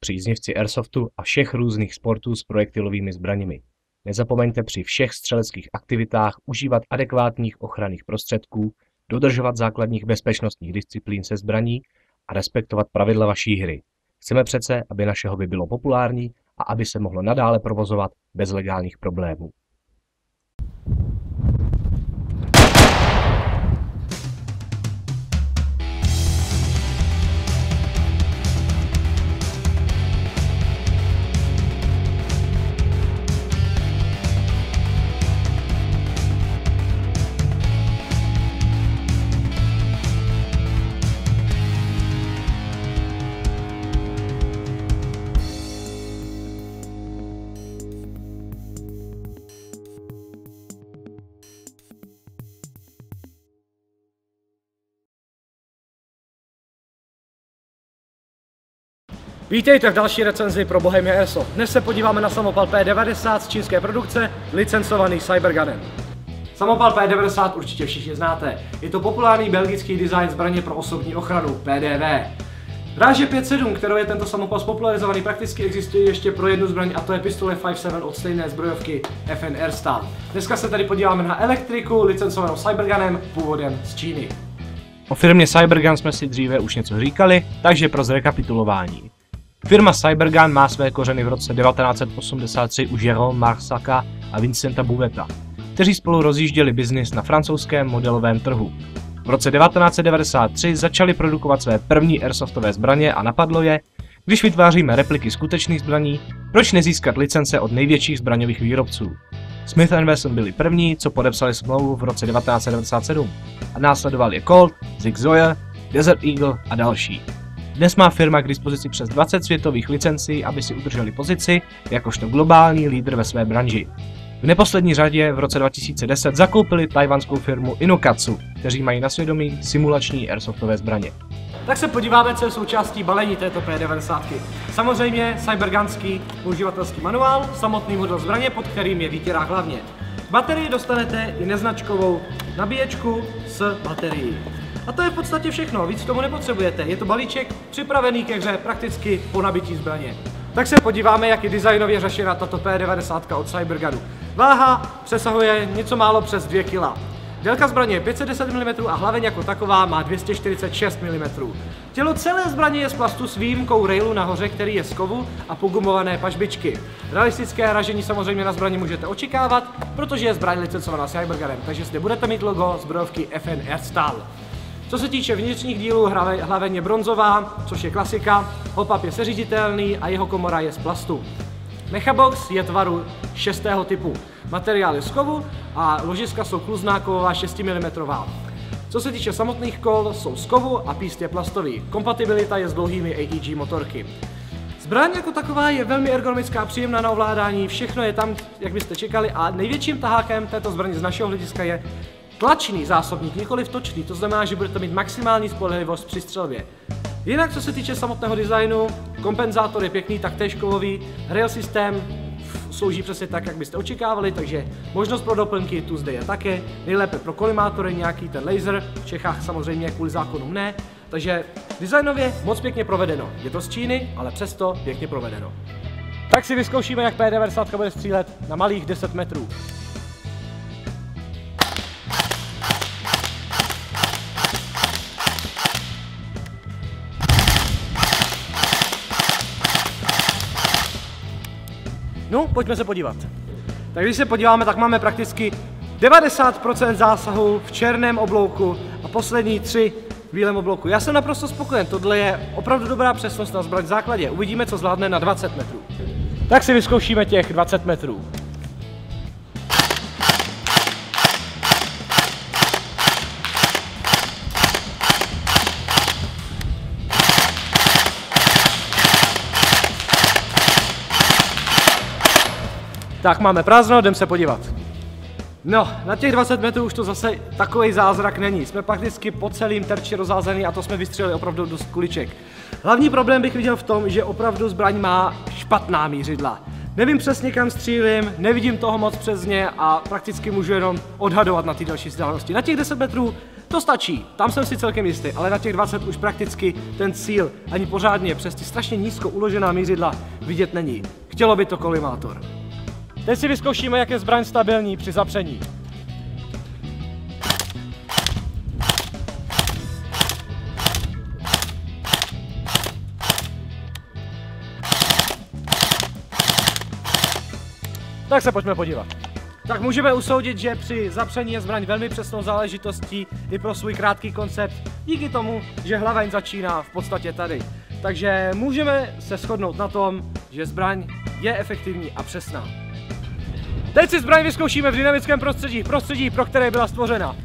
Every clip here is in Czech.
příznivci airsoftu a všech různých sportů s projektilovými zbraněmi. Nezapomeňte při všech střeleckých aktivitách užívat adekvátních ochranných prostředků, dodržovat základních bezpečnostních disciplín se zbraní a respektovat pravidla vaší hry. Chceme přece, aby naše hobby bylo populární a aby se mohlo nadále provozovat bez legálních problémů. Vítejte v další recenzi pro Bohemia Airsoft. Dnes se podíváme na samopal P90 z čínské produkce, licencovaný Cybergunem. Samopal P90 určitě všichni znáte. Je to populární belgický design zbraně pro osobní ochranu, PDV. Ráže 5.7, kterou je tento samopal spopularizovaný, prakticky existuje ještě pro jednu zbraň, a to je pistole 5.7 od stejné zbrojovky FN Airstal. Dneska se tady podíváme na elektriku, licencovanou Cybergunem, původem z Číny. O firmě Cybergun jsme si dříve už něco říkali, takže pro zrekapitulování. Firma Cybergun má své kořeny v roce 1983 u Jérôme Marsaka a Vincenta Bouveta, kteří spolu rozjížděli biznis na francouzském modelovém trhu. V roce 1993 začali produkovat své první airsoftové zbraně a napadlo je, když vytváříme repliky skutečných zbraní, proč nezískat licence od největších zbraňových výrobců. Smith & Wesson byli první, co podepsali smlouvu v roce 1997 a následovali je Colt, Sig Sauer, Desert Eagle a další. Dnes má firma k dispozici přes 20 světových licencí, aby si udrželi pozici jakožto globální lídr ve své branži. V neposlední řadě v roce 2010 zakoupili tajvanskou firmu Inokatsu, kteří mají na svědomí simulační airsoftové zbraně. Tak se podíváme, co je součástí balení této P90. Samozřejmě cybergunský uživatelský manuál, samotný model zbraně, pod kterým je výtěrák hlavně. V baterii dostanete i neznačkovou nabíječku s baterií. A to je v podstatě všechno, víc tomu nepotřebujete. Je to balíček připravený ke hře prakticky po nabití zbraně. Tak se podíváme, jak je designově řešena tato P90 od Cybergunu. Váha přesahuje něco málo přes 2 kg. Délka zbraně je 510 mm a hlaveň jako taková má 246 mm. Tělo celé zbraně je z plastu s výjimkou railu nahoře, který je z kovu, a pogumované pažbičky. Realistické ražení samozřejmě na zbraně můžete očekávat, protože je zbraň licencovaná Cybergunem, takže zde budete mít logo zbrojovky FN Airstal. Co se týče vnitřních dílů, hlaveň je bronzová, což je klasika, hop-up je seřiditelný a jeho komora je z plastu. Mechabox je tvaru 6. typu. Materiál je z kovu a ložiska jsou kluzná kovová 6 mm. Co se týče samotných kol, jsou z kovu a píst je plastový. Kompatibilita je s dlouhými AEG motorky. Zbraň jako taková je velmi ergonomická, příjemná na ovládání, všechno je tam, jak byste čekali, a největším tahákem této zbraně z našeho hlediska je tlačný zásobník, nikoliv točný, to znamená, že budete mít maximální spolehlivost při střelbě. Jinak, co se týče samotného designu, kompenzátor je pěkný, taktéž kovový, rail systém slouží přesně tak, jak byste očekávali, takže možnost pro doplňky tu zde je také, nejlépe pro kolimátory nějaký ten laser, v Čechách samozřejmě kvůli zákonům ne, takže designově moc pěkně provedeno. Je to z Číny, ale přesto pěkně provedeno. Tak si vyzkoušíme, jak P90 bude střílet na malých 10 metrů. No, pojďme se podívat. Tak když se podíváme, tak máme prakticky 90% zásahu v černém oblouku a poslední 3 v bílém oblouku. Já jsem naprosto spokojen, tohle je opravdu dobrá přesnost na zbraň v základě. Uvidíme, co zvládne na 20 metrů. Tak si vyzkoušíme těch 20 metrů. Tak máme prázdno, jdem se podívat. No, na těch 20 metrů už to zase takový zázrak není. Jsme prakticky po celým terči rozházený a to jsme vystřelili opravdu dost kuliček. Hlavní problém bych viděl v tom, že opravdu zbraň má špatná mířidla. Nevím přesně, kam střílím, nevidím toho moc přesně a prakticky můžu jenom odhadovat na ty další vzdálenosti. Na těch 10 metrů To stačí, tam jsem si celkem jistý, ale na těch 20 už prakticky ten cíl ani pořádně přes ty strašně nízko uložená mířidla vidět není. Chtělo by to kolimátor. Teď si vyzkoušíme, jak je zbraň stabilní při zapření. Tak se pojďme podívat. Tak můžeme usoudit, že při zapření je zbraň velmi přesnou záležitostí i pro svůj krátký koncept, díky tomu, že hlaveň začíná v podstatě tady. Takže můžeme se shodnout na tom, že zbraň je efektivní a přesná. Teď si zbraň vyzkoušíme v dynamickém prostředí, pro které byla stvořena.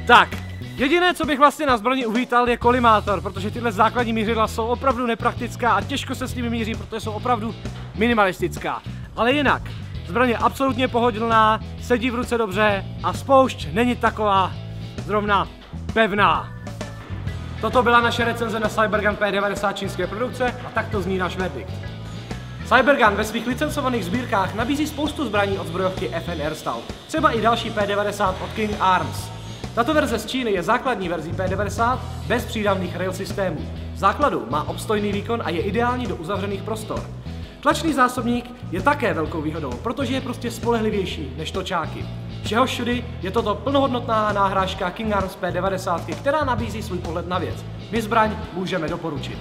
Tak, jediné, co bych vlastně na zbrani uvítal, je kolimátor, protože tyhle základní mířidla jsou opravdu nepraktická a těžko se s nimi míří, protože jsou opravdu minimalistická. Ale jinak, zbraň je absolutně pohodlná, sedí v ruce dobře a spoušť není taková zrovna pevná. Toto byla naše recenze na Cybergun P90 čínské produkce a takto zní náš verdikt. Cybergun ve svých licencovaných sbírkách nabízí spoustu zbraní od zbrojovky FN Airstyle, třeba i další P90 od King Arms. Tato verze z Číny je základní verzí P90 bez přídavných rail systémů. V základu má obstojný výkon a je ideální do uzavřených prostor. Tlačný zásobník je také velkou výhodou, protože je prostě spolehlivější než točáky. Všeho všudy je toto plnohodnotná náhrážka King Arms P90, která nabízí svůj pohled na věc. My zbraň můžeme doporučit.